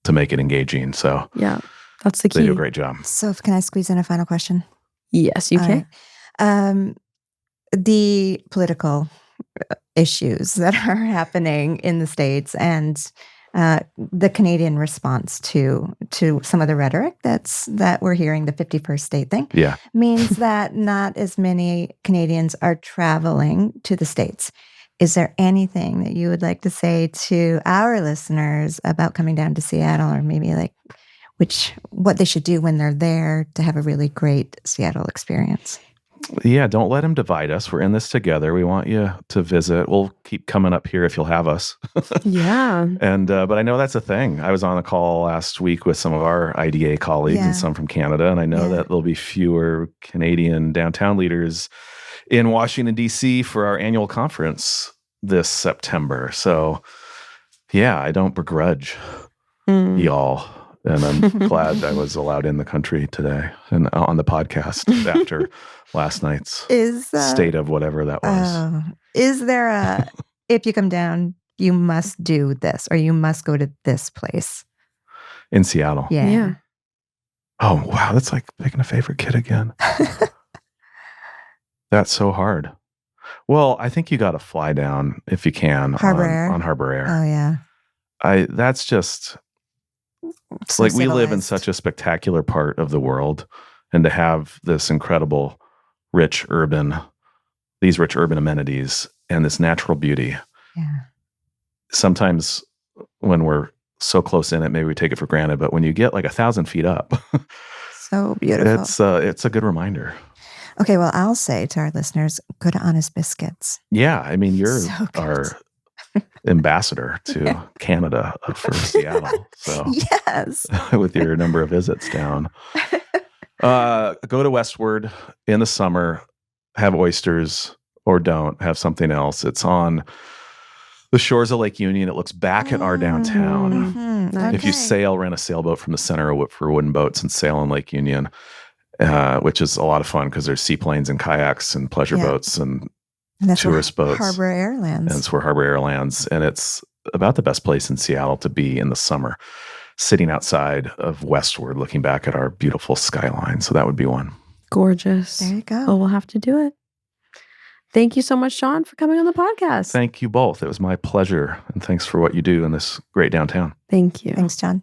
to make it engaging. So yeah, that's the key. They do a great job. So can I squeeze in a final question? Yes, you can. Right. The political issues that are happening in the States and the Canadian response to some of the rhetoric that we're hearing, the 51st state thing, means that not as many Canadians are traveling to the States. Is there anything that you would like to say to our listeners about coming down to Seattle, or maybe like what they should do when they're there to have a really great Seattle experience? Yeah, don't let them divide us. We're in this together. We want you to visit. We'll keep coming up here if you'll have us. Yeah. And but I know that's a thing. I was on a call last week with some of our IDA colleagues and some from Canada, and I know that there'll be fewer Canadian downtown leaders in Washington, D.C. for our annual conference this September. So yeah, I don't begrudge y'all. And I'm glad I was allowed in the country today and on the podcast after last night's state of whatever that was. Is there if you come down, you must do this, or you must go to this place? In Seattle? Yeah. Oh, wow. That's like picking a favorite kid again. That's so hard. Well, I think you got to fly down if you can on Harbor Air. Oh, yeah. That's just... So like we live in civilized. such a spectacular part of the world, and to have this incredible rich urban amenities and this natural beauty. Yeah. Sometimes when we're so close in it, maybe we take it for granted, but when you get like 1,000 feet up, So beautiful. it's a good reminder. Okay, well, I'll say to our listeners, go to Honest Biscuits. Yeah, I mean, you're So good. our ambassador to Canada for Seattle. So Yes. with your number of visits down. Go to Westward in the summer, have oysters, or don't have something else. It's on the shores of Lake Union. It looks back at our downtown. Mhm. If you Okay. sail, rent a sailboat from the center for wooden boats and sail on Lake Union, which is a lot of fun because there's seaplanes and kayaks and pleasure Yeah. boats and And that's where tourist boats. Harbor Air lands. And it's where Harbor Air lands. And it's about the best place in Seattle to be in the summer, sitting outside of Westward, looking back at our beautiful skyline. So that would be one. Gorgeous. There you go. Oh, we'll have to do it. Thank you so much, Jon, for coming on the podcast. Thank you both. It was my pleasure. And thanks for what you do in this great downtown. Thank you. Thanks, John.